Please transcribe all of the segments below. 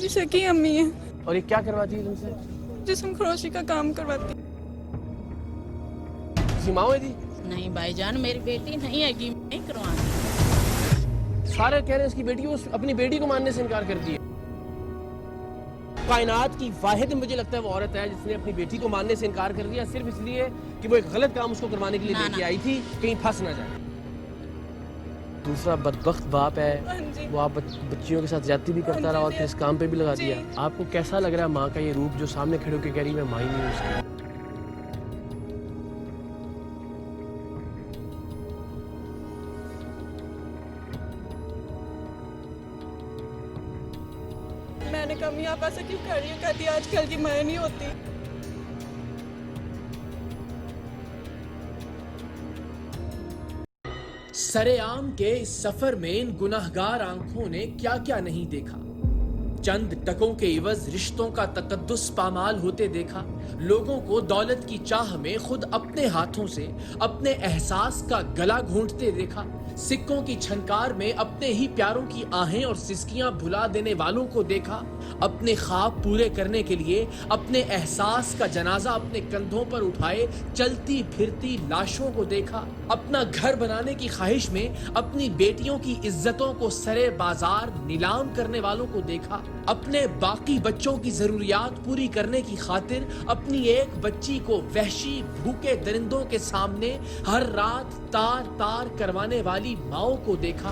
मेरी सगी अम्मी है। और ये क्या करवाती है तुमसे? जिस्म फरोशी का काम करवाती। किसी माँ है दी? नहीं भाईजान, मेरी बेटी नहीं है, नहीं करवाना। सारे कह रहे हैं इसकी बेटी, वो अपनी बेटी को मानने से इनकार करती है। कायनात की वाहिद मुझे लगता है वो औरत है जिसने अपनी बेटी को मानने से इनकार कर दिया, सिर्फ इसलिए कि वो एक गलत काम उसको करवाने के लिए लेके आई थी, कहीं फंस ना जाए। दूसरा बदबख्त बाप है, वो आप बच्चियों के साथ ज्यादती भी करता रहा और फिर इस काम पे भी लगा दिया। आपको कैसा लग रहा है माँ का ये रूप जो सामने खड़े होकर कह रही मैं माँ ही नहीं हूँ उसकी? मैंने कहा मियां आप ऐसा क्यों कर रही हो? कहती आजकल की माँ नहीं होती। सरेआम के इस सफर में इन गुनाहगार आंखों ने क्या क्या नहीं देखा। चंद टकों के इवज रिश्तों का तकद्दुस पामाल होते देखा, लोगों को दौलत की चाह में खुद अपने हाथों से अपने एहसास का गला घोंटते देखा, सिक्कों की छनकार में अपने ही प्यारों की आहें और सिसकियां भुला देने वालों को देखा, अपने ख्वाब पूरे करने के लिए अपने एहसास का जनाजा अपने कंधों पर उठाए चलती फिरती लाशों को देखा, अपना घर बनाने की ख्वाहिश में अपनी बेटियों की इज्जतों को सरे बाजार नीलाम करने वालों को देखा, अपने बाकी बच्चों की जरूरियात पूरी करने की खातिर अपनी एक बच्ची को वहशी भूखे दरिंदों के सामने हर रात तार तार करवाने वाली माओं को देखा,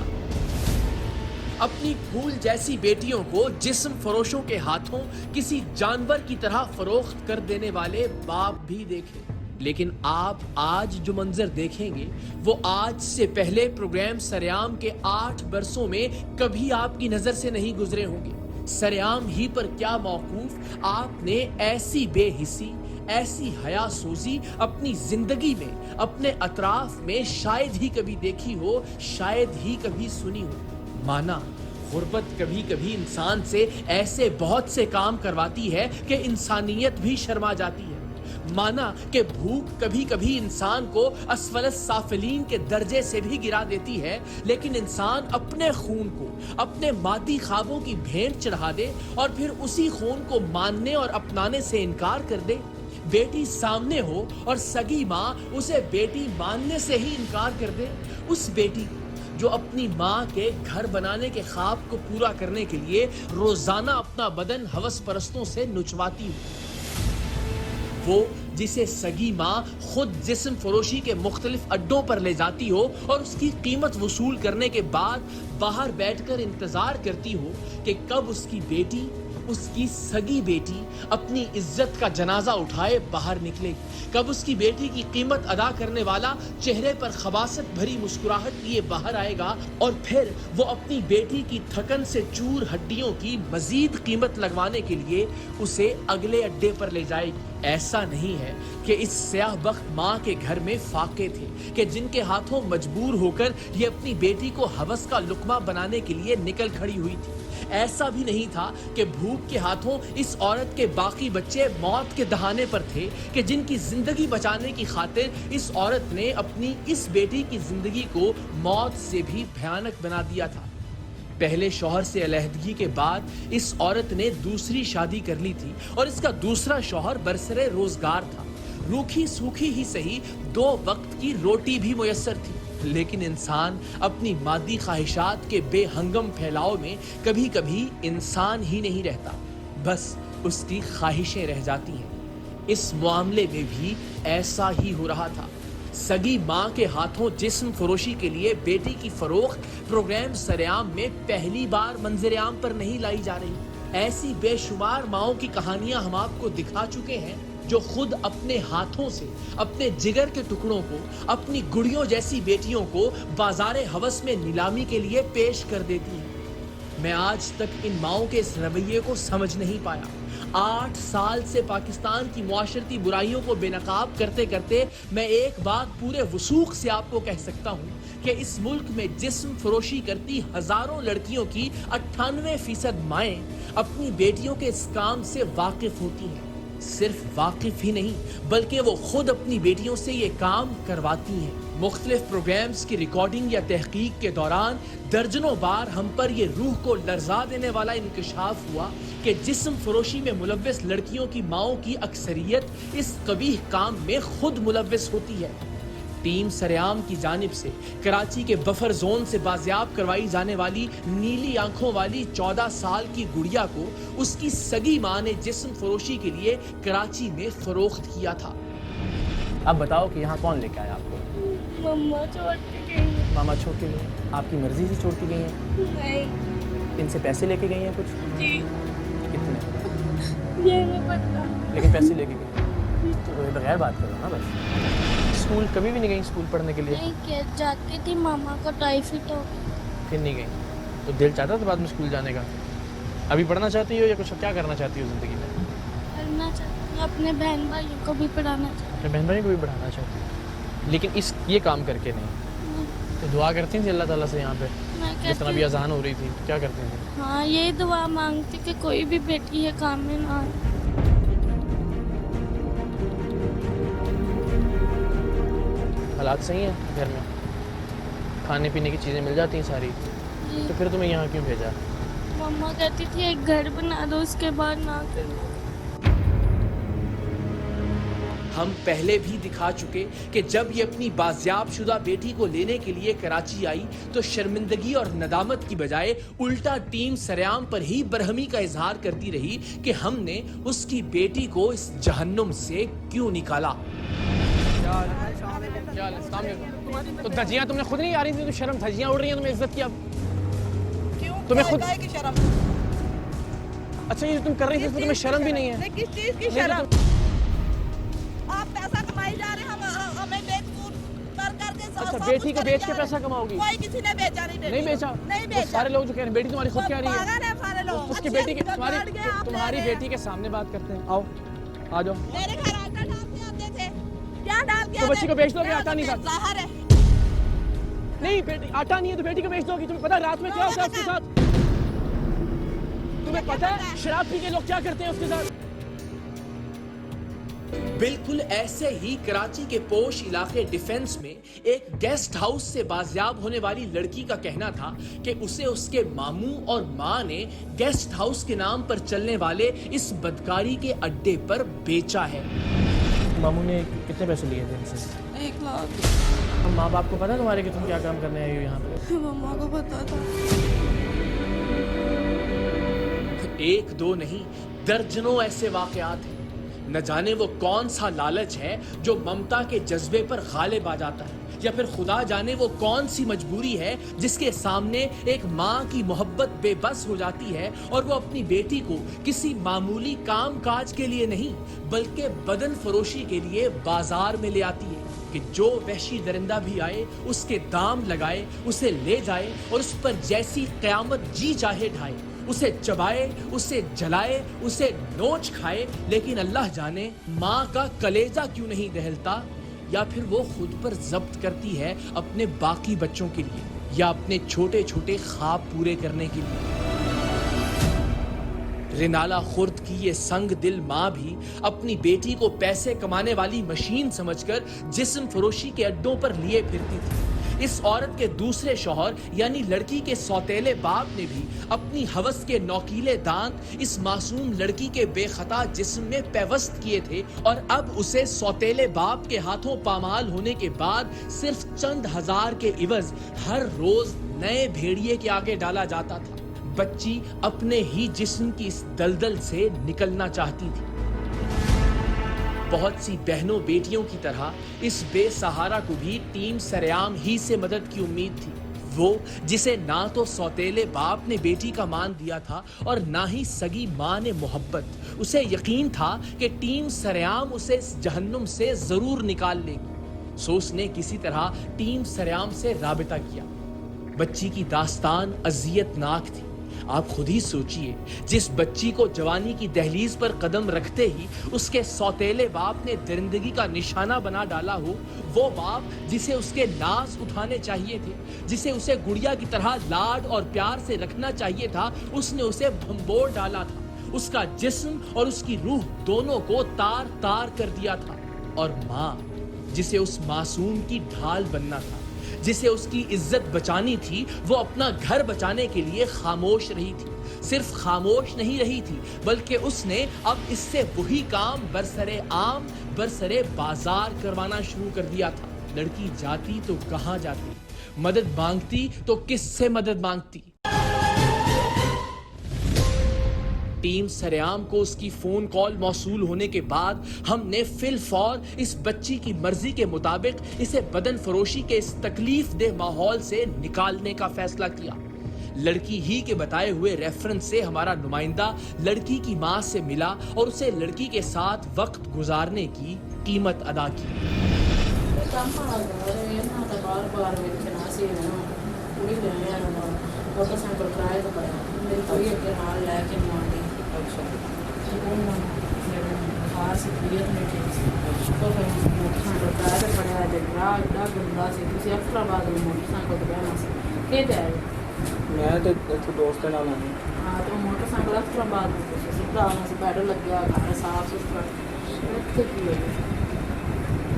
अपनी फूल जैसी बेटियों को जिस्म फरोशों के हाथों किसी जानवर की तरह फरोख्त कर देने वाले बाप भी देखे। लेकिन आप आज जो मंजर देखेंगे वो आज से पहले प्रोग्राम सरेआम के 8 बरसों में कभी आपकी नजर से नहीं गुजरे होंगे। सरेआम ही पर क्या मौकूफ आपने ऐसी बेहिसी, ऐसी हयासोजी अपनी जिंदगी में अपने अतराफ में शायद ही कभी देखी हो, शायद ही कभी सुनी हो। माना गुर्बत कभी कभी इंसान से ऐसे बहुत से काम करवाती है कि इंसानियत भी शर्मा जाती है। माना कि भूख कभी कभी इंसान को असफलस साफिलीन के दर्जे से भी गिरा देती है, लेकिन इंसान अपने खून को अपने मादी ख्वाबों की भेंट चढ़ा दे और फिर उसी खून को मानने और अपनाने से इनकार कर दे। बेटी सामने हो और सगी माँ उसे बेटी मानने से ही इनकार कर दे। उस बेटी जो अपनी माँ के घर बनाने के ख्वाब को पूरा करने के लिए रोजाना अपना बदन हवस परस्तों से नुचवाती हो, वो जिसे सगी माँ खुद जिस्म फरोशी के मुख्तलिफ अड्डों पर ले जाती हो और उसकी कीमत वसूल करने के बाद बाहर बैठकर इंतजार करती हो कि कब उसकी बेटी, उसकी सगी बेटी अपनी इज्जत का जनाजा उठाए बाहर निकलेगी, कब उसकी बेटी की कीमत अदा करने वाला चेहरे पर खबासत भरी मुस्कुराहट लिए बाहर आएगा और फिर वो अपनी बेटी की थकन से चूर हड्डियों की मजीद कीमत लगवाने के लिए उसे अगले अड्डे पर ले जाएगी। ऐसा नहीं है कि इस स्याह बख्त माँ के घर में फाके थे कि जिनके हाथों मजबूर होकर ये अपनी बेटी को हवस का लुकमा बनाने के लिए निकल खड़ी हुई थी। ऐसा भी नहीं था कि भूख के हाथों इस औरत के बाकी बच्चे मौत के दहाने पर थे कि जिनकी जिंदगी बचाने की खातिर इस औरत ने अपनी इस बेटी की जिंदगी को मौत से भी भयानक बना दिया था। पहले शौहर से अलहदगी के बाद इस औरत ने दूसरी शादी कर ली थी और इसका दूसरा शौहर बरसरे रोजगार था। रूखी सूखी ही सही 2 वक्त की रोटी भी मुयस्सर थी, लेकिन इंसान अपनी मादी ख्वाहिशात के बेहंगम फैलाव में कभी कभी इंसान ही नहीं रहता, बस उसकी ख्वाहिशें रह जाती हैं। इस मामले में भी ऐसा ही हो रहा था। सगी माँ के हाथों जिस्म फरोशी के लिए बेटी की फरोख्त प्रोग्राम सरेआम में पहली बार मंजर आम पर नहीं लाई जा रही। ऐसी बेशुमार माओं की कहानियां हम आपको दिखा चुके हैं जो खुद अपने हाथों से अपने जिगर के टुकड़ों को, अपनी गुड़ियों जैसी बेटियों को बाजारे हवस में नीलामी के लिए पेश कर देती हैं। मैं आज तक इन माओं के इस रवैये को समझ नहीं पाया। 8 साल से पाकिस्तान की मुआशरती बुराइयों को बेनकाब करते करते मैं एक बात पूरे वसूख से आपको कह सकता हूँ कि इस मुल्क में जिस्म फरोशी करती हजारों लड़कियों की 98% माएँ अपनी बेटियों के इस काम से वाकिफ होती हैं। صرف واقف ہی نہیں بلکہ وہ خود اپنی بیٹیوں سے یہ کام کرواتی ہیں۔ مختلف پروگرامز کی ریکارڈنگ یا تحقیق کے دوران درجنوں بار ہم پر یہ روح کو لرزا دینے والا انکشاف ہوا کہ جسم فروشی میں ملوث لڑکیوں کی ماؤں کی اکثریت اس قبیح کام میں خود ملوث ہوتی ہے۔ ٹیم سریام کی جانب سے کراچی کے بفر زون سے بازیاب کروائی جانے والی نیلی آنکھوں والی 14 سال کی گڑیا کو اس کی سگی ماں نے جسم فروشی کے لیے کراچی میں فروخت کیا تھا۔ اب بتاؤ کہ یہاں کون لے کے آیا آپ کو؟ مما چھوڑ کے گئی ہیں۔ ماما چھوڑ کے گئی ہیں؟ آپ کی مرضی سے چھوڑ کے گئی ہیں؟ نہیں ان سے پیسے لے کے گئی ہیں کچھ؟ جی کتنے؟ یہ نہیں پتا۔ لیکن پیسے لے کے گئی تو یہ بغیر بات کرو نا بس۔ اسکول کبھی بھی نہیں گئی اسکول پڑھنے کے لیے؟ نہیں جاتی تھی، ماما کو ٹائیفائڈ ہو گئی۔ پھر نہیں گئی تو دل چاہتا تھا بعد میں اسکول جانے کا؟ ابھی پڑھنا چاہتی ہو یا کچھ کیا کرنا چاہتی ہو زندگی میں؟ پڑھنا چاہتی ہوں، اپنے بہن بھائیوں کو بھی پڑھانا چاہتی اپنے بہن بھائی کو بھی پڑھانا چاہتی ہوں، لیکن یہ کام کر کے نہیں؟ ہوں۔ تو دعا کرتی تھی اللہ تعالیٰ سے یہاں پہ میں جس طرح بھی کہتی اذان ہو رہی تھی کیا کرتی تھی؟ ہاں یہی دعا مانگتی کہ کوئی بھی بیٹی ہے کام میں نہ آئے۔ حالات صحیح ہیں گھر میں؟ کھانے پینے کی چیزیں مل جاتی ہیں ساری؟ جی تو پھر تمہیں یہاں کیوں بھیجا؟ مما کہتی تھی ایک گھر بنا دو، اس کے بعد نہ کرنا۔ ہم پہلے بھی دکھا چکے کہ جب یہ اپنی بازیاب شدہ بیٹی کو لینے کے لیے کراچی آئی تو شرمندگی اور ندامت کی بجائے الٹا ٹیم سریام پر ہی برہمی کا اظہار کرتی رہی کہ ہم نے اس کی بیٹی کو اس جہنم سے کیوں نکالا۔ تو دھجیاں تم نے خود نہیں آ رہی تھی تو شرم، دھجیاں اڑ رہی ہیں تمہیں عزت کی؟ اب تمہیں خود اچھا یہ تم کر رہی تھی اس میں تمہیں شرم بھی نہیں ہے؟ کس چیز کی شرم؟ آپ پیسہ کمائی جا رہے ہیں، ہمیں بیچ کر کے اچھا بیٹی کو بیچ کے پیسہ کماؤ گی؟ کوئی کسی نے بیچا نہیں بیچا؟ نہیں تو بیچا۔ سارے لوگ جو کہہ رہے ہیں بیٹی تمہاری خود کہہ رہی ہے، پاگل ہیں سارے لوگ۔ اس کی بیٹی کے تمہاری بیٹی کے سامنے بات کرتے ہیں، آؤ آ جاؤ۔ میرے گھر آٹا ڈال کے آتے تھے، کیا ڈال کے تو بچی کو بیچ دو گے؟ آٹا نہیں تھا؟ ظاہر ہے نہیں بیٹی آٹا نہیں ہے تو بیٹی کو بیچ دو گی؟ تمہیں پتا رات میں کیا ہوتا ہے اس کے ساتھ؟ تمہیں پتا ہے شراب پی کے لوگ کیا کرتے ہیں اس کے ساتھ؟ بالکل ایسے ہی کراچی کے پوش علاقے ڈیفنس میں ایک گیسٹ ہاؤس سے بازیاب ہونے والی لڑکی کا کہنا تھا کہ اسے اس کے ماموں اور ماں نے گیسٹ ہاؤس کے نام پر چلنے والے اس بدکاری کے اڈے پر بیچا ہے۔ ماموں نے کتنے پیسے لیے تھے ان سے؟ 1 لاکھ۔ اب ماں باپ کو پتا تمہارے کہ تم کیا کام کرنے آئی ہو یہاں پہ؟ مما کو پتا تھا۔ ایک دو نہیں درجنوں ایسے واقعات ہیں۔ نہ جانے وہ کون سا لالچ ہے جو ممتا کے جذبے پر غالب آ جاتا ہے، یا پھر خدا جانے وہ کون سی مجبوری ہے جس کے سامنے ایک ماں کی محبت بے بس ہو جاتی ہے اور وہ اپنی بیٹی کو کسی معمولی کام کاج کے لیے نہیں بلکہ بدن فروشی کے لیے بازار میں لے آتی ہے کہ جو وحشی درندہ بھی آئے اس کے دام لگائے، اسے لے جائے اور اس پر جیسی قیامت جی چاہے ڈھائے، اسے چبائے، اسے جلائے، اسے نوچ کھائے، لیکن اللہ جانے ماں کا کلیجہ کیوں نہیں دہلتا، یا پھر وہ خود پر ضبط کرتی ہے اپنے باقی بچوں کے لیے یا اپنے چھوٹے چھوٹے خواب پورے کرنے کے لیے۔ رنالہ خرد کی یہ سنگ دل ماں بھی اپنی بیٹی کو پیسے کمانے والی مشین سمجھ کر جسم فروشی کے اڈوں پر لیے پھرتی تھی۔ اس عورت کے دوسرے شوہر یعنی لڑکی کے سوتیلے باپ نے بھی اپنی ہوس کے نوکیلے دانت اس معصوم لڑکی کے بے خطا جسم میں پیوست کیے تھے، اور اب اسے سوتیلے باپ کے ہاتھوں پامال ہونے کے بعد صرف چند ہزار کے عوض ہر روز نئے بھیڑیے کے آگے ڈالا جاتا تھا۔ بچی اپنے ہی جسم کی اس دلدل سے نکلنا چاہتی تھی۔ بہت سی بہنوں بیٹیوں کی طرح اس بے سہارا کو بھی ٹیم سریام ہی سے مدد کی امید تھی، وہ جسے نہ تو سوتیلے باپ نے بیٹی کا مان دیا تھا اور نہ ہی سگی ماں نے محبت۔ اسے یقین تھا کہ ٹیم سریام اسے اس جہنم سے ضرور نکال لے گی، سو اس نے کسی طرح ٹیم سریام سے رابطہ کیا۔ بچی کی داستان اذیت ناک تھی۔ آپ خود ہی سوچئے، جس بچی کو جوانی کی دہلیز پر قدم رکھتے ہی اس کے سوتیلے باپ نے درندگی کا نشانہ بنا ڈالا ہو، وہ باپ جسے اس کے ناز اٹھانے چاہیے تھے، جسے اسے گڑیا کی طرح لاڈ اور پیار سے رکھنا چاہیے تھا، اس نے اسے بھنبور ڈالا تھا۔ اس کا جسم اور اس کی روح دونوں کو تار تار کر دیا تھا، اور ماں جسے اس معصوم کی ڈھال بننا تھا، جسے اس کی عزت بچانی تھی، وہ اپنا گھر بچانے کے لیے خاموش رہی تھی۔ صرف خاموش نہیں رہی تھی بلکہ اس نے اب اس سے وہی کام برسرے عام برسرے بازار کروانا شروع کر دیا تھا۔ لڑکی جاتی تو کہاں جاتی، مدد مانگتی تو کس سے مدد مانگتی؟ ٹیم سریام کو اس کی فون کال موصول ہونے کے بعد ہم نے فی الفور اس بچی کی مرضی کے مطابق اسے بدن فروشی کے اس تکلیف دہ ماحول سے نکالنے کا فیصلہ کیا۔ لڑکی ہی کے بتائے ہوئے ریفرنس سے ہمارا نمائندہ لڑکی کی ماں سے ملا اور اسے لڑکی کے ساتھ وقت گزارنے کی قیمت ادا کی۔ میں تو ਇੱਥੇ ਦੋਸਤ ਨਾਲ ਆਇਆ ਹਾਂ ਤੇ ਮੋਟਰਸਾਈਕਲ ਅਫਸਰਾਬਾਦ ਤੋਂ ਸਿੱਧਾ ਆਉਣਾ ਸੀ, ਪੈਡਲ ਲੱਗਿਆ, ਘਰ ਸਾਫ ਸੁਥਰਾ, ਇੱਥੇ ਕੀ ਹੋਇਆ?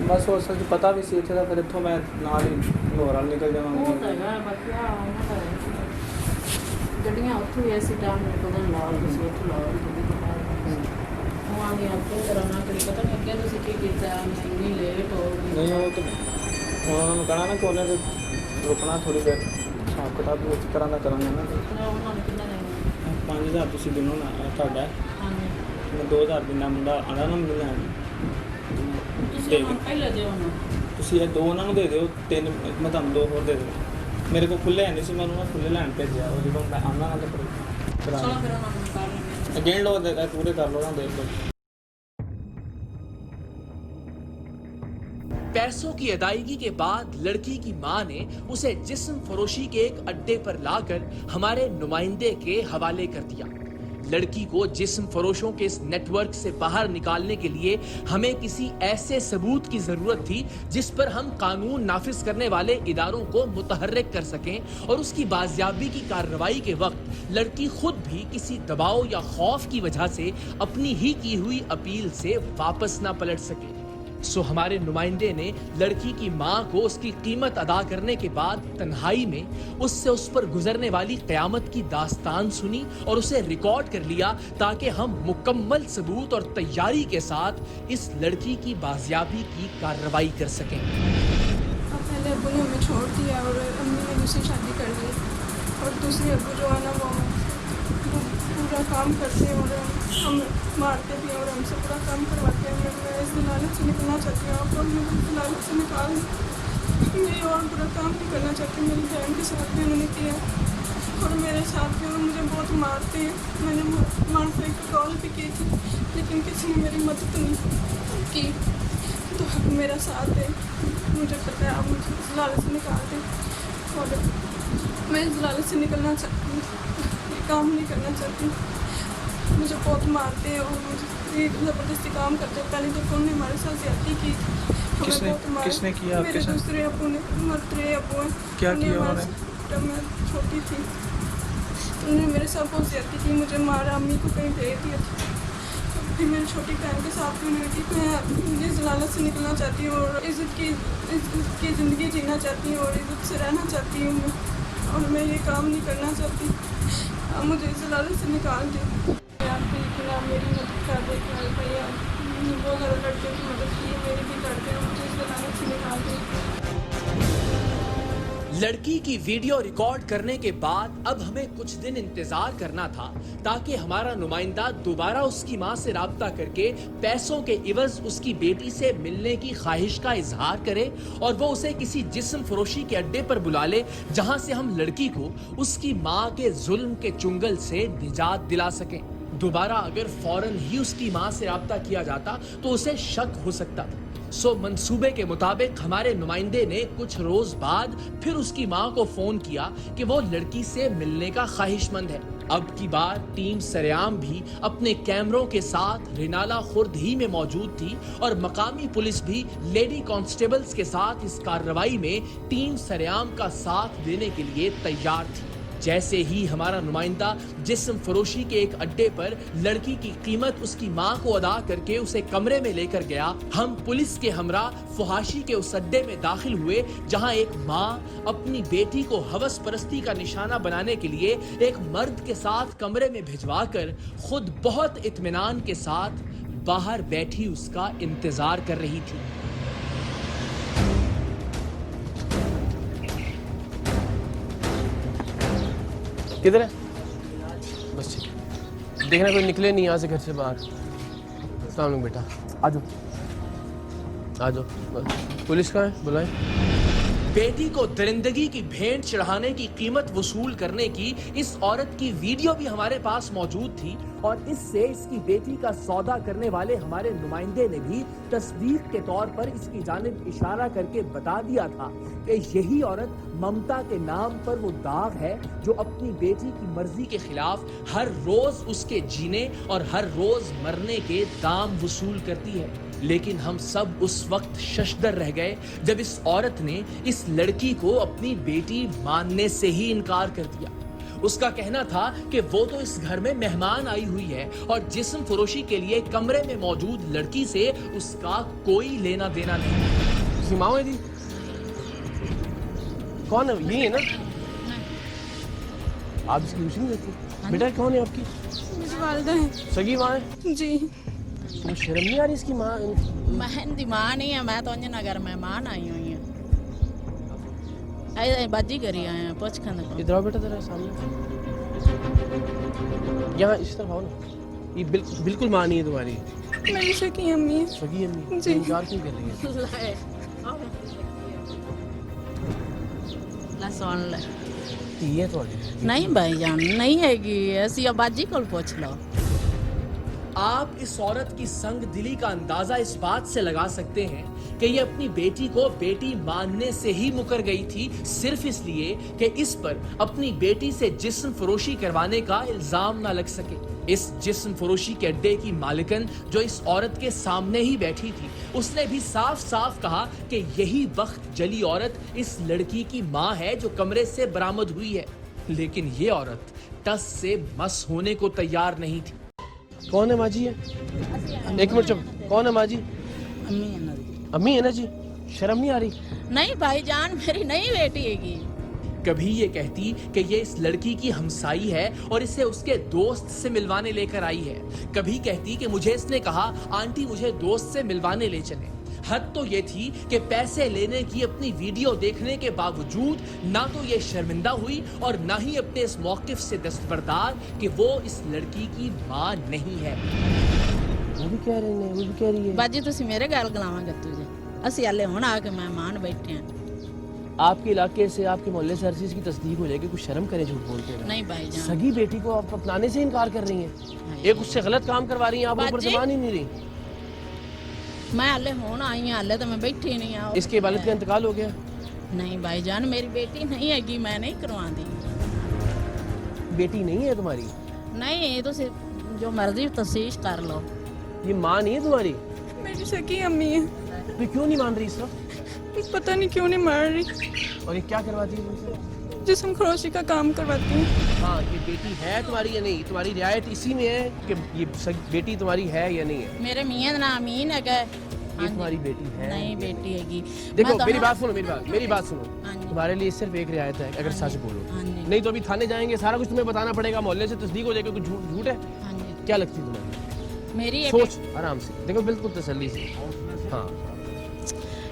ਬਸ ਉਸ ਵਿੱਚ ਪਤਾ ਵੀ ਸੀ ਇੱਥੇ ਦਾ, ਫਿਰ ਇੱਥੋਂ ਮੈਂ ਨਾਲ ਹੀ ਲਾਹੌਰ ਵੱਲ ਨਿਕਲ ਜਾਵਾਂਗਾ। ਉਹ ਤਾਂ ਹੈਗਾ ਬਾਕੀ ਆ ਉਹਨਾਂ ਦਾ ਗੱਡੀਆਂ ਉੱਥੇ ਵੀ ਐਸੀ ਟਾਈਮ ਨੂੰ ਕਦੋਂ ਲਾ ਤੁਸੀਂ ਉੱਥੇ ਲਾਓ ਉਹ ਆਂਦੀ ਆਪੇ ਕਰਾਉਣਾ ਕਰੀ ਪਤਾ ਨਹੀਂ ਅੱਗੇ ਤੁਸੀਂ ਕੀ ਕੀਤਾ, ਇੰਨੀ ਲੇਟ ਹੋ ਗਈ। ਨਹੀਂ ਉਹ ਤਾਂ ਉਹਨਾਂ ਨੂੰ ਕਹਿਣਾ ਨਾ ਕਿ ਉਹਨੇ ਤੇ ਰੁਕਣਾ ਥੋੜੀ ਦੇਰ, ਹਿਸਾਬ ਕਿਤਾਬ ਵੀ ਉਸ ਤਰ੍ਹਾਂ ਦਾ ਕਰਾਂਗੇ ਨਾ। ਉਹਨਾਂ ਨੂੰ ਕਿੰਨਾ ਦੇਣਾ? 5000 ਤੁਸੀਂ ਦਿਨੋਂ ਨਾ ਤੁਹਾਡਾ, ਹਾਂਜੀ ਮੈਂ 2000 ਦਿਨਾ ਮੁੰਡਾ ਆਣਾ ਨਾ ਮੈਨੂੰ ਲੈਣ। ਤੁਸੀਂ ਉਹਨਾਂ ਪਹਿਲਾਂ ਦਿਓ ਨਾ, ਤੁਸੀਂ ਇਹ 2 ਉਹਨਾਂ ਨੂੰ ਦੇ ਦਿਓ, 3 ਮੈਂ ਤੁਹਾਨੂੰ 2 ਹੋਰ ਦੇ ਦਿਓ। ਮੇਰੇ ਕੋਲ ਖੁੱਲੇ ਨਹੀਂ ਸੀ, ਮੈਂ ਉਹਨਾਂ ਨੂੰ ਖੁੱਲੇ ਲੈਣ ਭੇਜਿਆ। ਉਹ ਜਦੋਂ ਮੈਂ ਆਉਣਾ ਨਾ ਤਾਂ ਚਲੋ ਫਿਰ ਉਹਨਾਂ ਨੂੰ ਕਰ ਲੈਂਦੇ। ਅਗੇਨ ਲੋ ਦੇ ਪੂਰੇ ਕਰ ਲਓ ਨਾ, ਦੇਖ ਲਓ। पैसों की अदायगी के बाद लड़की की मां ने उसे जिस्म फरोशी के एक अड्डे पर लाकर हमारे नुमाइंदे के हवाले कर दिया। लड़की को जिस्म फरोशों के इस नेटवर्क से बाहर निकालने के लिए हमें किसी ऐसे सबूत की जरूरत थी जिस पर हम कानून नाफिज करने वाले इदारों को मुतहर्रिक कर सकें और उसकी बाजियाबी की कार्रवाई के वक्त लड़की खुद भी किसी दबाव या खौफ की वजह से अपनी ही की हुई अपील से वापस ना पलट सके। सो हमारे नुमाइंदे ने लड़की की मां को उसकी कीमत अदा करने के बाद तन्हाई में उससे उस पर गुजरने वाली क़यामत की दास्तान सुनी और उसे रिकॉर्ड कर लिया ताकि हम मुकम्मल सबूत और तैयारी के साथ इस लड़की की बाजियाबी की कार्रवाई कर सकें। पहले अब्बू ने हमें छोड़ दिया और अम्मी ने दूसरी शादी कर ली, और दूसरे अब्बू जो है ना वो पूरा काम करते हैं और हम मारते भी हैं और हमसे पूरा काम करवाते हैं। मैं इस लालच से निकलना चाहती हूँ, आप लोग मुझे इस लालच से निकाल मेरी और पूरा काम नहीं करना चाहती। मेरी बहन के साथ भी उन्होंने किया और मेरे साथ भी मुझे बहुत मारते हैं। मैंने मानसरी को कॉल भी की थी लेकिन किसी ने मेरी मदद नहीं की, तो आप मेरा साथ है। मुझे पता है आप मुझे इस लालच से निकाल दें और मैं इस लालच से निकलना चाहती हूँ, ये काम नहीं करना चाहती। मुझे बहुत मारते हैं और मुझे ज़बरदस्ती काम करते हैं। पहले जब उन्होंने हमारे साथ ज्यादती की, हमें बहुत मारा। किसने किया आपके मेरे साथ? दूसरे अब्बू ने, मरते अब्बू हैं। क्या उन्हें किया हमारे उन्होंने? साथ- जब मैं छोटी थी उन्होंने मेरे साथ बहुत ज्यादती की, मुझे मारा, अम्मी को कहीं भेज दिया। फिर मेरी छोटी बहन के साथ भी उन्होंने की। मैं इस लालच से निकलना चाहती हूँ और इज़्ज़त की ज़िंदगी जीना चाहती हूँ और इज़्ज़त से रहना चाहती हूँ मैं, और मैं ये काम नहीं करना चाहती। आप मुझे इस लालच से निकाल दें। आप मेरी मदद कर दें भैया, बहुत ज़्यादा लड़कियों की मदद की है, मेरी भी करते हैं, मुझे इस लालच से निकाल दें। लड़की की वीडियो रिकॉर्ड करने के बाद अब हमें कुछ दिन इंतजार करना था ताकि हमारा नुमाइंदा दोबारा उसकी मां से राब्ता करके पैसों के इवज उसकी बेटी से मिलने की ख्वाहिश का इजहार करे और वो उसे किसी जिस्म फरोशी के अड्डे पर बुला ले जहां से हम लड़की को उसकी मां के जुल्म के चुंगल से निजात दिला सकें। दोबारा अगर फौरन ही उसकी मां से राब्ता किया जाता तो उसे शक हो सकता था। सो मंसूबे के मुताबिक हमारे नुमाइंदे ने कुछ रोज बाद फिर उसकी मां को फोन किया कि वो लड़की से मिलने का ख्वाहिशमंद है। अब की बार टीम सरेआम भी अपने कैमरों के साथ रिनाला खुर्द ही में मौजूद थी और मकामी पुलिस भी लेडी कांस्टेबल्स के साथ इस कार्रवाई में टीम सरेआम का साथ देने के लिए तैयार थी। जैसे ही हमारा नुमाइंदा जिस्म फरोशी के एक अड्डे पर लड़की की कीमत उसकी मां को अदा करके उसे कमरे में लेकर गया, हम पुलिस के हमरा फहाशी के उस अड्डे में दाखिल हुए जहां एक मां अपनी बेटी को हवस परस्ती का निशाना बनाने के लिए एक मर्द के साथ कमरे में भिजवा कर खुद बहुत इत्मीनान के साथ बाहर बैठी उसका इंतजार कर रही थी। किधर है? बस ठीक है। देखना कोई निकले नहीं यहाँ से घर से बाहर। अस्सलाम वालेकुम बेटा, आ जाओ आ जाओ। बस पुलिस कहाँ है? बुलाएं। बेटी को दरिंदगी की भेंट चढ़ाने की कीमत वसूल करने की इस औरत की वीडियो भी हमारे पास मौजूद थी और इससे इसकी बेटी का सौदा करने वाले हमारे नुमाइंदे ने भी तस्दीक के तौर पर इसकी जानिब इशारा करके बता दिया था कि यही औरत ममता के नाम पर वो दाग है जो अपनी बेटी की मर्जी के खिलाफ हर रोज उसके जीने और हर रोज मरने के दाम वसूल करती है। लेकिन हम सब उस वक्त शशदर रह गए जब इस औरत ने इस लड़की को अपनी बेटी मानने से ही इनकार कर दिया। उसका कहना था कि वो तो इस घर में मेहमान आई हुई है और जिस्म फरोशी के लिए कमरे में मौजूद लड़की से उसका कोई लेना देना नहीं। सीमाओं है जी? कौन है? यही है ना? आप इसकी दूसरी बेटी? बेटा कौन है आपकी? मेरी वालदा है सगी माँ है? जी। तो शर्म नहीं आ रही इसकी माँ? मैं दी मां नहीं है, मैं तो अंज नगर मेहमान आई हुई हूँ। ऐ बाजी करी आए हैं पूछ खंद को। इधर आओ बेटा, तेरा सामने यहाँ इस तरफ आओ ना। ये बिल्कुल माँ नहीं है तुम्हारी। मेरी सगी अम्मी है। सगी अम्मी? जी। इनकार क्यों कर रही है? ला सुन ले। ਧੀ ਹੈ ਤੁਹਾਡੀ? नहीं भाईजान नहीं हैगी, ऐसी बाजी को पूछ लो। आप इस औरत की संग दिली का अंदाजा इस बात से लगा सकते हैं कि ये अपनी बेटी को बेटी मानने से ही मुकर गई थी, सिर्फ इसलिए कि इस पर अपनी बेटी से जिस्म फरोशी करवाने का इल्जाम ना लग सके। इस जिस्म फरोशी के अड्डे की मालिकन जो इस औरत के सामने ही बैठी थी, उसने भी साफ साफ कहा कि यही वक्त जली औरत इस लड़की की माँ है जो कमरे से बरामद हुई है। लेकिन ये औरत टस से मस होने को तैयार नहीं थी। कौन है माँ जी? है एक मिनट चुप। कौन है माँ जी? अम्मी है ना दी। अम्मी है ना जी? शर्म नहीं आ रही? नहीं भाईजान मेरी नई बेटी हैगी। कभी ये कहती कि ये इस लड़की की हमसाई है और इसे उसके दोस्त से मिलवाने लेकर आई है। कभी कहती कि मुझे इसने कहा आंटी मुझे दोस्त से मिलवाने ले चले। हद तो ये थी कि पैसे लेने की अपनी वीडियो देखने के बावजूद ना तो ये शर्मिंदा हुई और ना ही अपने इस मौकिफ से दस्तबरदार कि वो इस लड़की की माँ नहीं है। वो भी कह रहे हैं, वो भी कह रही है। बाजी तुसी मेरे गल गलावांगे तुझे, असि हले हुण आके मेहमान बैठे हैं। आपके इलाके से, आपके मोहल्ले से हर चीज की तस्दीक हो जाएगी। कुछ शर्म करें झूठ बोलते हैं। नहीं भाईजान। सगी बेटी को आप अपनाने से इनकार कर रही हैं। एक उससे गलत काम करवा रही हैं, आप ऊपर से मान ही नहीं रही। मैं हले हुण आई हूं, हले तो मैं बैठी नहीं हूं। इसके वालिद का इंतकाल हो गया? नहीं भाईजान मेरी बेटी नहीं हैगी, मैं नहीं करवांदी। बेटी नहीं है तुम्हारी? नहीं तुसी जो मर्जी तफ्तीश कर लो। ये माँ नहीं है तुम्हारी? मेरी सगी अम्मी है। तो क्यों नहीं मान रही इस वक्त? पता नहीं क्यों नहीं मार रही। और ये क्या करवाती है तुमसे? जिस्म फरोशी का काम करवाती हूँ। हाँ, ये बेटी है तुम्हारी या नहीं? तुम्हारी रियायत इसी में है कि ये बेटी तुम्हारी है या नहीं है? मेरे मियां दा नाम अमीन है। ये तुम्हारी बेटी है? नहीं बेटी हैगी। देखो मैं मेरी बात सुनो, मेरी बात सुनो। हाँ जी। तुम्हारे लिए सिर्फ एक रियायत है, अगर सच बोलो। हाँ जी। नहीं तो अभी थाने जाएंगे, सारा कुछ तुम्हें बताना पड़ेगा, मोहल्ले से तस्दीक हो जाएगी। कुछ झूठ है? हाँ जी। क्या लगती है तुम्हें? मेरी एक सोच आराम से, देखो बिल्कुल तसल्ली से। हाँ,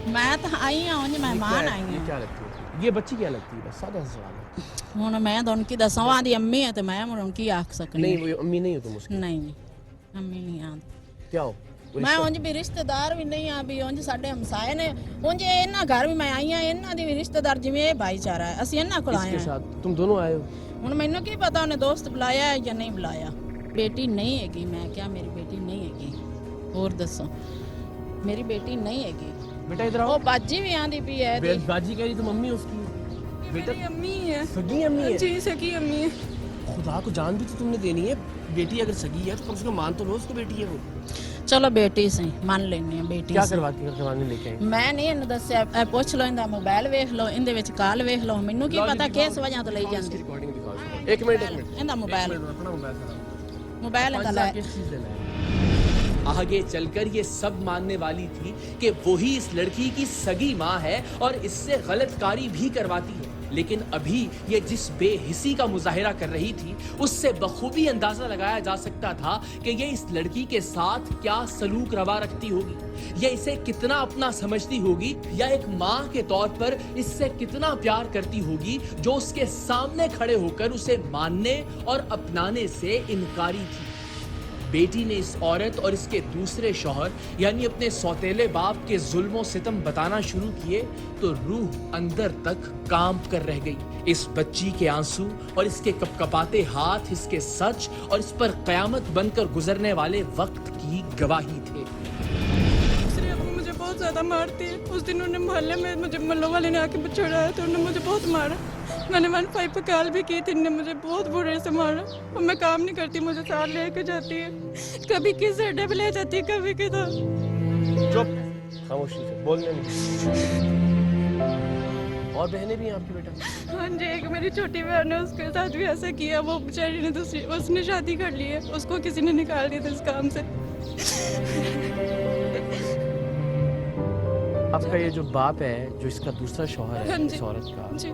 मैं तो आई हूं, उंज मेहमान आई ये हूं। क्या लगती है? ये बच्ची क्या लगती है? बस सादा सा सवाल है। हुण मैं तो उनकी दसवां दी अम्मी है, तो मैं हुण उनकी आख सकनी। नहीं, वो अम्मी नहीं हो तुम उसकी? नहीं अम्मी नहीं आंदी। क्या हो? वो मैं रिश्ता- उंज भी रिश्तेदार भी नहीं आ भी उंज साडे हमसाए ने उंज इन्ना घर भी मैं आई हां, इन्ना दी भी रिश्तेदार जिवें ये भाईचारा है, ਅਸੀਂ इन्ना कोल आए इसके हां। साथ तुम दोनों आए हो? ਹੁਣ ਮੈਨੂੰ ਕੀ ਪਤਾ ਉਹਨੇ ਦੋਸਤ ਬੁਲਾਇਆ ਹੈ ਜਾਂ ਨਹੀਂ ਬੁਲਾਇਆ। ਬੇਟੀ ਨਹੀਂ ਹੈਗੀ। ਮੈਂ ਕਿਹਾ ਮੇਰੀ ਬੇਟੀ ਨਹੀਂ ਹੈਗੀ। ਹੋਰ ਦੱਸੋ ਮੇਰੀ ਬੇਟੀ ਨਹੀਂ ਹੈਗੀ। बेटा इधर आओ। ਉਹ ਬਾਜੀ ਵੀ ਆਂਦੀ ਪਈ ਹੈ ਇਹਦੀ। बाजी कह रही तो मम्मी उसकी ये बेटा मेरी अम्मी है। सगी अम्मी है? जी सगी अम्मी है। खुदा को जान भी तो तुमने देनी है। बेटी अगर सगी है तो कम से कम मान तो लो उसको बेटी है वो। ਚਲੋ ਬੇਟੀ ਸਹੀ ਮੰਨ ਲੈਂਦੇ ਆ ਬੇਟੀ क्या ਸੀ। करवाने लेके आई? ਮੈਂ ਨਹੀਂ ਇਹਨੂੰ ਦੱਸਿਆ ਇਹ ਪੁੱਛ ਲਓ ਇਹਦਾ ਮੋਬਾਈਲ ਵੇਖ ਲਓ ਇਹਦੇ ਵਿੱਚ ਕਾਲ ਵੇਖ ਲਓ ਮੈਨੂੰ ਕੀ ਪਤਾ ਕਿਸ ਵਜ੍ਹਾ ਤੋਂ ਲਈ ਜਾਂਦੀ रिकॉर्डिंग दिखाओ एक मिनट ਇਹਦਾ ਮੋਬਾਈਲ अपना मोबाइल ਮੋਬਾਈਲ ਇਹਦਾ ਲੈ किस चीज लेना है? आगे चलकर ये सब मानने वाली थी कि वही इस लड़की की सगी माँ है और इससे गलतकारी भी करवाती है, लेकिन अभी ये जिस बेहिसी का मुजाहिरा कर रही थी उससे बखूबी अंदाजा लगाया जा सकता था कि ये इस लड़की के साथ क्या सलूक रवा रखती होगी, ये इसे कितना अपना समझती होगी, या एक माँ के तौर पर इससे कितना प्यार करती होगी जो उसके सामने खड़े होकर उसे मानने और अपनाने से इनकारी थी। बेटी ने इस औरत और इसके दूसरे शौहर यानी अपने सौतेले बाप के जुल्मों सितम बताना शुरू किए तो रूह अंदर तक कांप कर रह गई। इस बच्ची के आंसू और इसके कपकपाते हाथ इसके सच और इस पर कयामत बनकर गुजरने वाले वक्त की गवाही थे। दूसरे अबू मुझे बहुत ज़्यादा मारते हैं। उस दिन उन्होंने मोहल्ले में मुझे मल्लों वाले ने आके छोड़ाया तो उन्होंने मुझे बहुत मारा। मैंने 15 पे कॉल भी की थी, इन्होंने मुझे बहुत बुरे से मारा और मैं काम नहीं करती, मुझे साथ लेके जाती है, कभी किस अड्डे पे ले जाती है, कभी किधर। चुप, खामोशी से बोलने नहीं। और बहनें भी हैं आपकी बेटा? हाँ जी, एक मेरी छोटी बहन है, उसके साथ भी ऐसा किया। वो बेचारी ने दूसरी उसने शादी कर ली है, उसको किसी ने निकाल दिया था इस काम से। आपका ये जो बाप है, जो इसका दूसरा शौहर है हाँ जी। इस औरत का, जी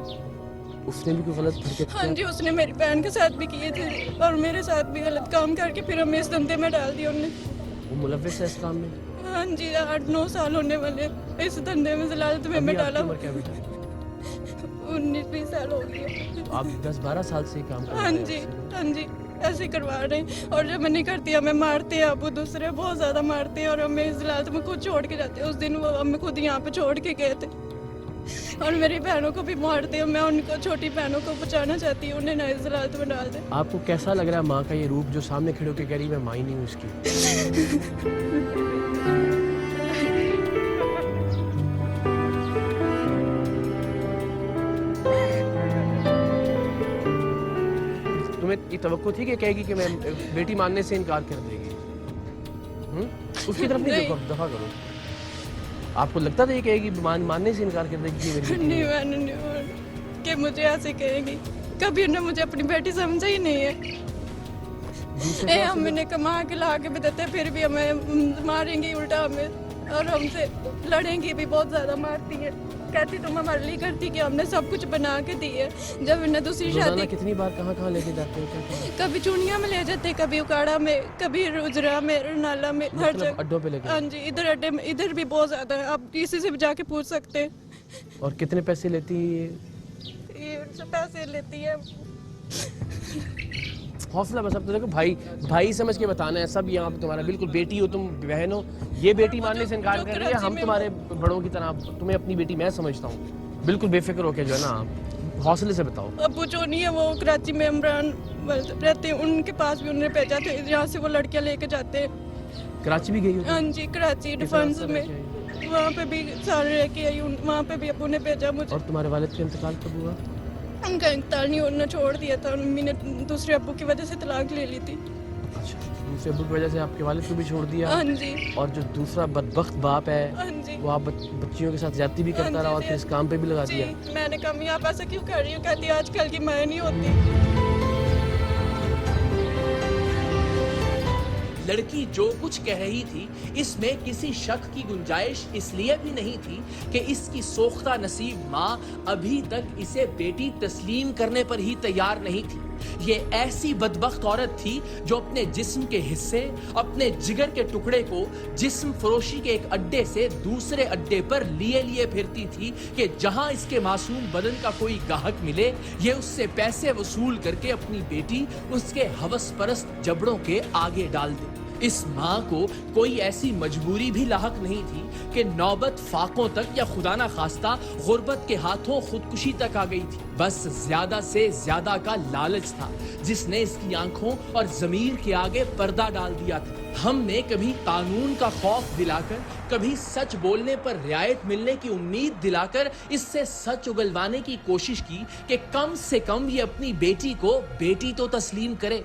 उसने भी कोई गलत हरकत हाँ जी, किया? उसने मेरी बहन के साथ भी किए थे और मेरे साथ भी गलत काम करके फिर हमें इस धंधे में डाल दिया उन्होंने। वो मुलव्विस है इस काम में? हाँ जी, 8-9 साल होने वाले इस धंधे में ज़लालत में अभी मैं आपकी डाला। उम्र क्या है बेटा? 19-20 साल हो गए। तो आप 10-12 साल से ये काम कर हाँ रहे जी हैं? हाँ जी, ऐसे करवा रहे हैं। और जब मैं नहीं करती हमें मारते हैं, अबू दूसरे बहुत ज़्यादा मारते हैं और हमें इस ज़लालत में खुद छोड़ के जाते हैं। उस दिन वो हमें खुद यहाँ पे छोड़ के गए थे और मेरी बहनों को भी मारते हैं। मैं उनको छोटी बहनों को बचाना चाहती हूँ, उन्हें नए ज़लालत में डाल दे। आपको कैसा लग रहा है माँ का ये रूप जो सामने खड़े होकर कह रही मैं माँ ही नहीं हूँ इसकी? तुम्हें ये तवक्को थी कि कहेगी कि मैं बेटी मानने से इनकार कर देगी? उसकी तरफ नहीं नहीं। देखो, दफा करो। आपको लगता था ये कहेगी मानने से इनकार कर देगी कि मेरी बेटी नहीं, है? मैंने नहीं कि मुझे ऐसे कहेगी। कभी उन्होंने मुझे अपनी बेटी समझा ही नहीं है। दूसरे ए, शौहर हम से इन्हें कमा के ला के भी देते, फिर भी हमें मारेंगी उल्टा हमें और हमसे लड़ेंगी भी, बहुत ज़्यादा मारती है। कहती तुम हमारे लिए करती कि हमने सब कुछ बना के दी है। जब इन्हें दूसरी रोजाना शादी कितनी बार कहाँ लेके जाते हो? क्या कभी चूनिया में ले जाते, कभी उकाड़ा में, कभी रुजरा में, रनाला में, हर मतलब जगह। अड्डों पे लेके हाँ जी, इधर अड्डे में, इधर भी बहुत ज़्यादा है। आप किसी से भी जाके पूछ सकते हैं। और कितने पैसे लेती है ये? ये उनसे पैसे लेती है। हौसला बस, अब तो देखो भाई समझ के बताना है सब। यहाँ पे तुम्हारा बिल्कुल बेटी हो, तुम बहन हो, ये बेटी मानने से इनकार कर रही है। हम तुम्हारे बड़ों की तरह तुम्हें अपनी बेटी मैं समझता हूँ। बिल्कुल बेफिक्र होके जो है ना, आप हौसले से बताओ। अब वो जो नहीं है, वो कराची में इमरान रहते हैं, उनके पास भी उन्होंने भेजा था। यहाँ से वो लड़कियाँ लेके जाते हैं। कराची भी गई हो? हाँ जी, कराची डिफेंस में, वहाँ पे भी सारे रह के आई। वहाँ पे भी अबू ने भेजा मुझे। और तुम्हारे वालिद का इंतकाल कब हुआ? उनका इंतकाल नहीं, उन्होंने छोड़ दिया था। मम्मी ने दूसरे अब्बू की वजह से तलाक ले ली थी। अच्छा, दूसरे अब्बू की वजह से आपके वालिद को भी छोड़ दिया? हाँ जी और जो दूसरा बदबख्त बाप है, हाँ जी वो आप बच्चियों के साथ ज्यादती भी करता रहा और फिर इस काम पे भी लगा जी। दिया? मैंने कहा मैं आप ऐसा क्यों कर रही हूँ? कहती आजकल की माँ नहीं होती। लड़की जो कुछ कह रही थी इसमें किसी शक की गुंजाइश इसलिए भी नहीं थी कि इसकी सोख्ता नसीब माँ अभी तक इसे बेटी तस्लीम करने पर ही तैयार नहीं थी। ये ऐसी बदबख्त औरत थी जो अपने जिस्म के हिस्से, अपने जिगर के टुकड़े को जिस्म फरोशी के एक अड्डे से दूसरे अड्डे पर लिए फिरती थी कि जहां इसके मासूम बदन का कोई गाहक मिले, ये उससे पैसे वसूल करके अपनी बेटी उसके हवस परस्त जबड़ों के आगे डाल दे। इस माँ को कोई ऐसी मजबूरी भी लाहक नहीं थी कि नौबत फाकों तक या खुदा ना खास्ता गुर्बत के हाथों खुदकुशी तक आ गई थी। बस ज्यादा से ज्यादा का लालच था जिसने इसकी आंखों और जमीर के आगे पर्दा डाल दिया था। हमने कभी कानून का खौफ दिलाकर, कभी सच बोलने पर रियायत मिलने की उम्मीद दिलाकर इससे सच उगलवाने की कोशिश की कि कम से कम ये अपनी बेटी को बेटी तो तस्लीम करे।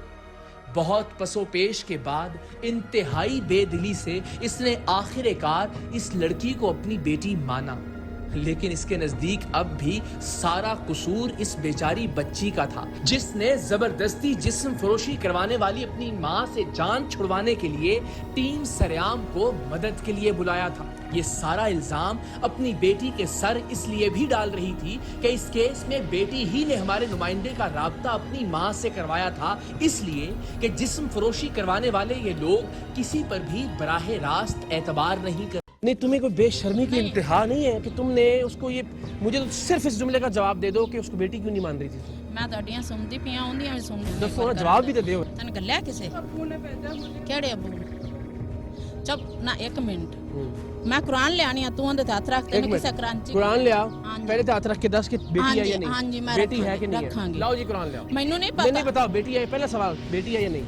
बहुत पसोपेश के बाद इंतहाई बेदिली से इसने आखिर कार इस लड़की को अपनी बेटी माना, लेकिन इसके नजदीक अब भी सारा कसूर इस बेचारी बच्ची का था, जिसने जबरदस्ती जिस्म फरोशी करवाने वाली अपनी माँ से जान छुड़वाने के लिए टीम सरेआम को मदद के लिए बुलाया था। ये सारा इल्जाम अपनी बेटी के सर इसलिए भी डाल रही थी कि इस केस में बेटी ही ने हमारे नुमाइंदे का राब्ता अपनी माँ से करवाया था, इसलिए कि जिस्म फरोशी करवाने वाले ये लोग किसी पर भी बराह रास्त एतबार नहीं कर। नहीं, तुम्हें कोई बेशर्मी की इंतहा नहीं है कि तुमने उसको ये, मुझे तो सिर्फ इस जुमले का जवाब दे दो कि उसको बेटी क्यों नहीं मान रही थी? ਮੈਂ ਤੁਹਾਡੀਆਂ ਸੁਣਦੀ ਪਿਆ ਆਉਂਦੀਆਂ ਵੀ ਸੁਣਦੀ दसो ना, जवाब भी तो दो। ਤੈਨੂੰ ਗੱਲਿਆ ਕਿਸੇ अबू ने भेजा मुझे। ਕਿਹੜੇ ਅਬੂ ਚੁੱਪ ਨਾ 1 ਮਿੰਟ ਮੈਂ ਕੁਰਾਨ ਲਿਆਣੀ ਆ ਤੂੰ ਉਹਦੇ ਤੇ ਹੱਥ ਰੱਖ एक ਤੈਨੂੰ ਕਿਸੇ मिनट, कुरान कुरान ले आओ, हाँ जी। पहले तो हाथ रख के 10 की बेटी हाँ है जी, या नहीं? हाँ जी, मैं बेटी है कि नहीं है? रखांगी। लाओ जी कुरान ले आओ। ਮੈਨੂੰ ਨਹੀਂ नहीं ਪਤਾ बताओ बेटी है, पहला सवाल बेटी है या नहीं?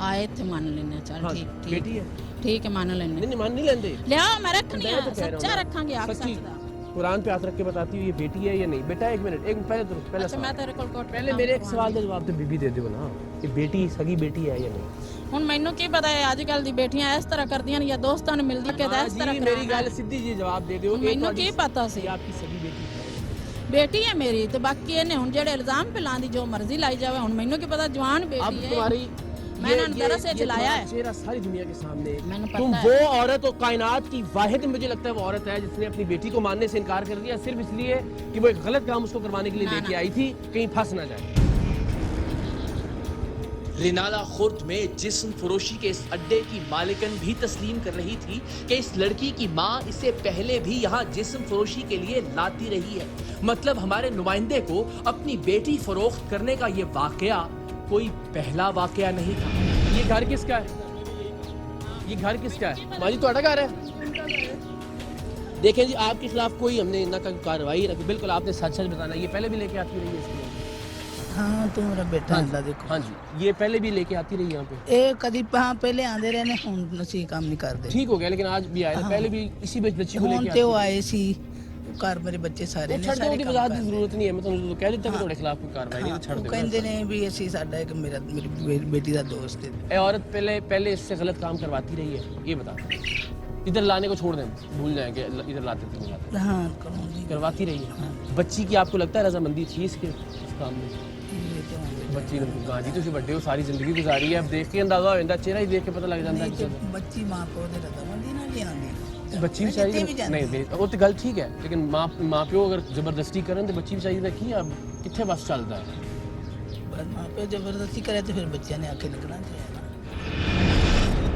ਆਏ ਇੱਥੇ ਮੰਨ ਲੈਣੇ ਚੱਲ हाँ, ਠੀਕ ठीक बेटी है। ठीक है मान लेने नहीं मान नहीं लेंगे। लियाओ मैं रखनी मैं है तो कह रहा हूँ सच्चा ना, रखांगे आप सच्ची सच दा कुरान पे हाथ रख के बताती हूँ ये बेटी है या नहीं। बेटा एक मिनट, एक पहले तो पहला अच्छा मैं सवाल, तेरे को पहले मेरे एक सवाल का जवाब तो बीबी दे दो ना, ये बेटी सगी बेटी है या नहीं? ਹੁਣ ਮੈਨੂੰ ਕੀ ਪਤਾ ਹੈ ਅੱਜ ਕੱਲ ਦੀ ਬੇਟੀਆਂ ਇਸ ਤਰ੍ਹਾਂ ਕਰਦੀਆਂ ਨੇ ਜਾਂ ਦੋਸਤਾਂ ਨੂੰ ਮਿਲਦੀ ਕਿ ਇਸ ਤਰ੍ਹਾਂ जी मेरी गल सीधी जी जवाब दे दो। ਮੈਨੂੰ ਕੀ ਪਤਾ ਸੀ आपकी सगी बेटी है। ਬੇਟੀ ਹੈ ਮੇਰੀ ਤੇ ਬਾਕੀ ਇਹਨੇ ਹੁਣ ਜਿਹੜੇ ਇਲਜ਼ਾਮ ਪਿਲਾਉਂਦੀ ਜੋ ਮਰਜ਼ੀ ਲਾਈ ਜਾਵੇ ਹੁਣ ਮੈਨੂੰ ਕੀ ਪਤਾ ਜਵਾਨ अब ਬੇਟੀ ਹੈ तुम्हारी मैं ना दरअसल से चलाया है चेहरा सारी दुनिया के सामने, मैंने तुम पता वो औरत और कायनात की वाहिद, मुझे लगता है वो औरत है जिसने अपनी बेटी को मानने से इनकार कर दिया सिर्फ इसलिए कि वो एक गलत काम उसको करवाने के लिए ना, लेके ना। आई थी, कहीं फंस ना जाए। रिनाला खुर्द में जिस्म फरोशी के इस अड्डे की मालिकन भी तस्लीम कर रही थी कि इस लड़की की माँ इसे पहले भी यहाँ जिस्म फरोशी के लिए लाती रही है। मतलब हमारे नुमाइंदे को अपनी बेटी फरोख्त करने का ये वाकया कोई पहला वाकया नहीं था। ये घर किसका है? ये घर किसका है? माँ जी तुम्हारा घर है? देखें जी, आपके खिलाफ कोई हमने ना कोई कार्रवाई रखी, बिल्कुल आपने सच सच बताना। ये पहले भी लेके आती रही है इसलिए? हाँ तू मेरा बेटा है देखो हाँ जी, ये पहले भी लेके आती रही यहाँ पे? ਇਹ ਕਦੀ ਪਹਿਲੇ ਆਂਦੇ ਰਹੇ ਨੇ ਹੁਣ ਅਸੀਂ ਕੰਮ ਨਹੀਂ ਕਰਦੇ ठीक हो गया, लेकिन आज भी आए थे, पहले भी इसी बच्ची को ਹੁਣ लेके ਤੇ ਉਹ आती आए ਸੀ ਘਰ ਮੇਰੇ ਬੱਚੇ ਸਾਰੇ वो ਨੇ छड़ दो, ਸਾਰੇ की ਕੰਮ वजाहत की ਕਰਦੇ। जरूरत नहीं है, मैं तो कह देता कि तुम्हारे खिलाफ कोई कार्रवाई नहीं, हाँ, तो छड़ ਉਹ दो। ਕਹਿੰਦੇ ਨੇ ਵੀ ਅਸੀਂ ਸਾਡਾ ਇੱਕ ਮੇਰੀ ਬੇਟੀ ਦਾ ਦੋਸਤ ਹੈ ए औरत पहले इससे गलत काम करवाती रही है, ये बता। इधर लाने को छोड़ दें, भूल जाएं कि इधर लाते थे, नहीं लाते। हाँ करूँगी करवाती रही है। बच्ची की आपको लगता है रजामंदी थी इसके इस काम में? बच्ची ने हाँ जी, तुम बड़े हो, सारी जिंदगी गुजारी है, अब देख के अंदाजा हो जाता, चेहरा ही देख के पता लग जाता है कि ਬੱਚੀ ਮਾਂ ਪਿਓ ਦੇ ਰਜ਼ਾਮੰਦੀ ਨਾਲ ਹੀ ਆਉਂਦੀ बच्ची बेचारी नहीं, वो तो गल ठीक है, लेकिन माँ प्यो अगर जबरदस्ती करें तो बच्ची बेचारी ने की अब कितने बस चलता है। ਮਾਂ ਪਿਓ ਜ਼ਬਰਦਸਤੀ ਕਰੇ ਤੇ ਫਿਰ ਬੱਚਿਆਂ ਨੇ ਆਕੇ ਨਿਕਲਣਾ ਚਾਹੀਦਾ।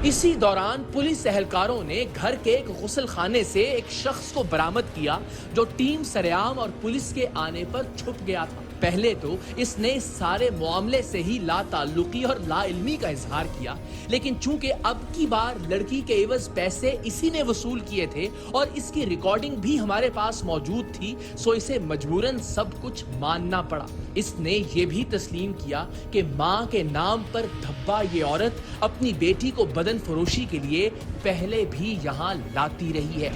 इसी दौरान पुलिस एहलकारों ने घर के एक गुस्ल खाने से एक शख्स को बरामद किया जो टीम सरेआम और पुलिस के आने पर छुप गया था। पहले तो इसने इस सारे मामले से ही लाताल्लुकी और लाइल्मी का इजहार किया, लेकिन चूंकि अब की बार लड़की के एवज पैसे इसी ने वसूल किए थे और इसकी रिकॉर्डिंग भी हमारे पास मौजूद थी, सो इसे मजबूरन सब कुछ मानना पड़ा। इसने ये भी तस्लीम किया कि माँ के नाम पर धब्बा ये औरत अपनी बेटी को बदन फरोशी के लिए पहले भी यहाँ लाती रही है।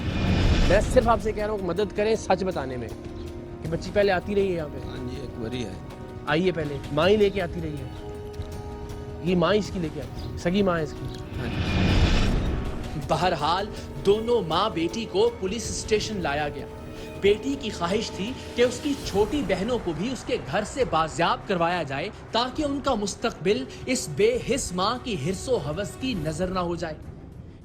मैं सिर्फ आपसे कह रहा हूँ मदद करें सच बताने में कि बच्ची पहले आती रही है यहाँ पे। हाँ जी, एक बारी है आई है पहले, माँ ही लेके आती रही है, ये माँ इसकी लेके आती है, सगी माँ है इसकी। बहरहाल दोनों माँ बेटी को पुलिस स्टेशन लाया गया। बेटी की ख्वाहिश थी कि उसकी छोटी बहनों को भी उसके घर से बाजियाब करवाया जाए ताकि उनका मुस्तकबिल इस बेहिस माँ की हिर्सो हवस की नजर ना हो जाए,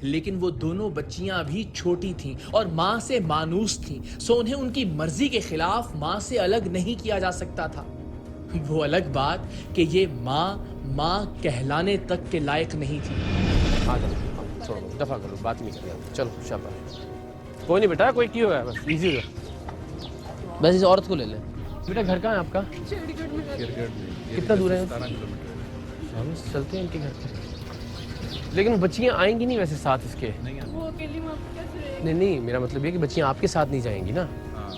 लेकिन वो दोनों बच्चियां अभी छोटी थीं और माँ से मानूस थीं, सो उन्हें उनकी मर्जी के खिलाफ माँ से अलग नहीं किया जा सकता था। वो अलग बात कि ये माँ कहलाने तक के लायक नहीं थी। आ जाओ, छोड़ो, दफा करो, बात नहीं करेंगे, चलो शाबाश। कोई नहीं बेटा, कोई क्यों है, बस इजी हो। बस इस औरत को ले ले। बेटा घर कहाँ है आपका? चंडीगढ़ में रहती हूँ। कितना दूर है? 17 किलोमीटर बस चलते हैं इनके घर पे। लेकिन बच्चियाँ आएंगी नहीं वैसे साथ इसके? वो अकेली वहाँ पे कैसे रहेगी? नहीं नहीं, मेरा मतलब ये कि बच्चियाँ आपके साथ नहीं जाएंगी ना, हाँ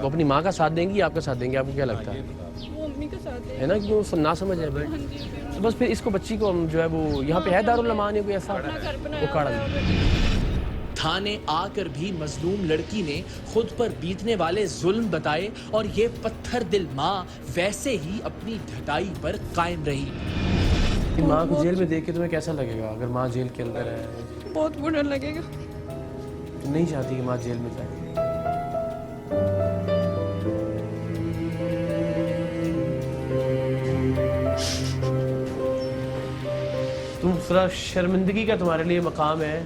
वो अपनी माँ का साथ देंगी, आपका साथ देंगे, आपको क्या लगता है? वो अम्मी के साथ है ना कि वो ना समझ है भाई। हाँ जी, फिर तो बस फिर इसको बच्ची को हम जो है वो यहाँ पे है दारुल अमान है कोई ऐसा, अपना घर वो बनाया काढ़ा हुआ ले। है। थाने आकर भी मजलूम लड़की ने खुद पर बीतने वाले जुल्म बताए और ये पत्थर दिल माँ वैसे ही अपनी ढटाई पर कायम रही। कि माँ को जेल में देख के तुम्हें कैसा लगेगा अगर माँ जेल के अंदर है? बहुत बुरा लगेगा। तुम नहीं चाहती कि माँ जेल में जाए? तुम थोड़ा शर्मिंदगी का तुम्हारे लिए मकाम है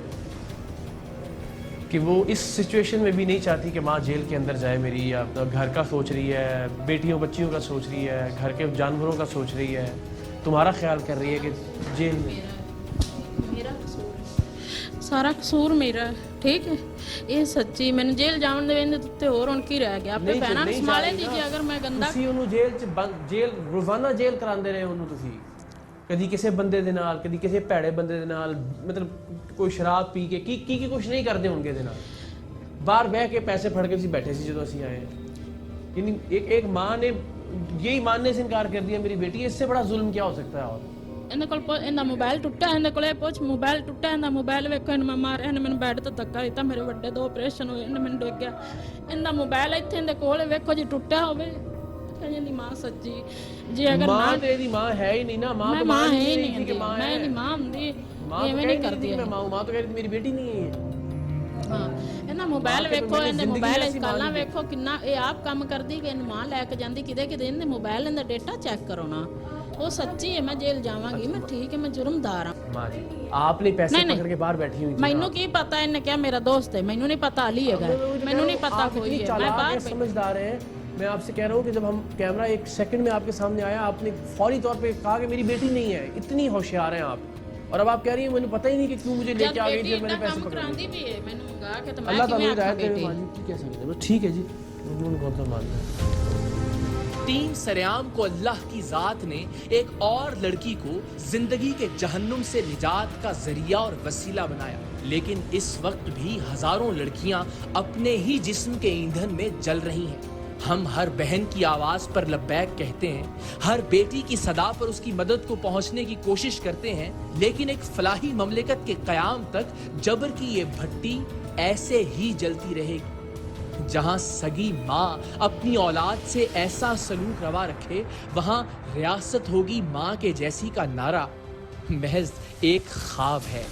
कि वो इस सिचुएशन में भी नहीं चाहती कि माँ जेल के अंदर जाए मेरी, या तो घर का सोच रही है, बेटियों बच्चियों का सोच रही है, घर के जानवरों का सोच रही है, तुम्हारा ख्याल कर रही है कि जेल में। मेरा कसूर है, सारा कसूर मेरा है, ठीक है। ਇਹ ਸੱਚੀ ਮੈਨੂੰ ਜੇਲ੍ਹ ਜਾਣ ਦੇ ਵੇਂਦੇ ਉੱਤੇ ਹੋਰ ਹੁਣ ਕੀ ਰਹਿ ਗਿਆ? ਆਪਣੇ ਭੈਣਾਂ ਨੂੰ ਸੰਭਾਲੇ ਦੀ ਜੇ ਅਗਰ ਮੈਂ ਗੰਦਾ ਤੁਸੀਂ ਉਹਨੂੰ ਜੇਲ੍ਹ 'ਚ ਜੇਲ੍ਹ ਰੋਜ਼ਾਨਾ ਜੇਲ੍ਹ ਕਰਾਉਂਦੇ ਰਹੇ ਉਹਨੂੰ ਤੁਸੀਂ, ਕਦੀ ਕਿਸੇ ਬੰਦੇ ਦੇ ਨਾਲ, ਕਦੀ ਕਿਸੇ ਭੈੜੇ ਬੰਦੇ ਦੇ ਨਾਲ, ਮਤਲਬ ਕੋਈ ਸ਼ਰਾਬ ਪੀ ਕੇ ਕੀ ਕੁਝ ਨਹੀਂ ਕਰਦੇ ਹੋਣਗੇ ਇਹਦੇ ਨਾਲ। ਬਾਹਰ ਬਹਿ ਕੇ ਪੈਸੇ ਫੜ ਕੇ ਤੁਸੀਂ ਬੈਠੇ ਸੀ ਜਦੋਂ ਅਸੀਂ ਆਏ। यानी एक माँ ने यही मानने से इनकार कर दिया मेरी बेटी, इससे बड़ा जुल्म क्या हो सकता है? और ਇਹਨਾਂ ਕੋਲ ਇਹਦਾ ਮੋਬਾਈਲ ਟੁੱਟਾ, ਇਹਦੇ ਕੋਲੇ ਪੁੱਛ ਮੋਬਾਈਲ ਟੁੱਟਾ, ਇਹਦਾ ਮੋਬਾਈਲ ਵੇਖੋ, ਇਹਨੂੰ ਮੈਂ ਮਾਰਿਆ, ਇਹਨੇ ਮੈਨੂੰ ਬੈੱਡ ਤੇ ਧੱਕਾ ਦਿੱਤਾ, ਮੇਰੇ ਵੱਡੇ 2 ਆਪਰੇਸ਼ਨ ਹੋਏ, ਇਹਨੇ ਮੈਨੂੰ ਡੇਗਿਆ, ਇਹਦਾ ਮੋਬਾਈਲ ਇੱਥੇ ਇਹਦੇ ਕੋਲ ਵੇਖੋ ਜੀ ਟੁੱਟਾ ਹੋਵੇ। ਕਹਿੰਦੀ ਮਾਂ ਸੱਚੀ ਜੇ ਅਗਰ ਮਾਂ ਤੇ ਇਹਦੀ ਮਾਂ ਹੈ ਹੀ ਨਹੀਂ ਨਾ, ਮਾਂ ਮੈਂ ਮਾਂ ਹੈ ਹੀ ਨਹੀਂ ਕਿ ਮਾਂ ਹੈ, ਇਹਦੀ ਮਾਂ ਹੁੰਦੀ ਐਵੇਂ ਨਹੀਂ ਕਰਦੀ। ਮੈਂ ਮਾਂ तो कह रही मेरी बेटी नहीं है। ਹਾਂ ਇਹਦਾ ਮੋਬਾਈਲ ਵੇਖੋ, ਇਹਦੇ ਮੋਬਾਈਲ ਇਸ ਕਾਲਾਂ ਵੇਖੋ ਕਿੰਨਾ ਇਹ ਆਪ ਕੰਮ ਕਰਦੀ ਕਿ ਇਹਨੂੰ ਮਾਂ ਲੈ ਕੇ ਜਾਂਦੀ ਕਿਤੇ ਇਹਦੇ ਮੋਬਾਈਲ ਇਹਦਾ ਡਾਟਾ ਚੈੱਕ ਕਰੋ ਨਾ। वो सच्ची है, मैं जेल जावांगी, मैं ठीक है, मैं जुर्मदार हां। मां जी आपने पैसे पकड़ के बाहर बैठी हुई थी, मैनू की पता इन्हें क्या मेरा दोस्त है, मैनू नहीं पता अली है, मैनू नहीं पता कोई है, मैं बाहर समझदार है। मैं आपसे कह रहा हूँ कि जब हम कैमरा 1 सेकंड में आपके सामने आया, आपने फौरी तौर पे कहा कि मेरी बेटी नहीं है, इतनी होशियार हैं आप, और अब आप कह रही हैं मैंने पता ही नहीं कि क्यों मुझे लेके आ गई जब मैंने पैसे पकड़े भी है, मैंने मंगा के तो मैं अल्लाह ताला हिदायत करे। मां जी क्या समझ रहे? ठीक है जी, उन्होंने कौन सा मानना है। टीम सरेआम को अल्लाह की जात ने एक और लड़की को जिंदगी के जहन्नुम से निजात का जरिया और वसीला बनाया, लेकिन इस वक्त भी हजारों लड़कियां अपने ही जिस्म के ईंधन में जल रही हैं। हम हर बहन की आवाज पर लब्बैक कहते हैं, हर बेटी की सदा पर उसकी मदद को पहुंचने की कोशिश करते हैं, लेकिन एक फलाही ममलिकत के कयाम तक जबर की ये भट्टी ऐसे ही जलती रहेगी। जहां सगी माँ अपनी औलाद से ऐसा सलूक रवा रखे, वहां रियासत होगी माँ के जैसी का नारा महज एक ख्वाब है।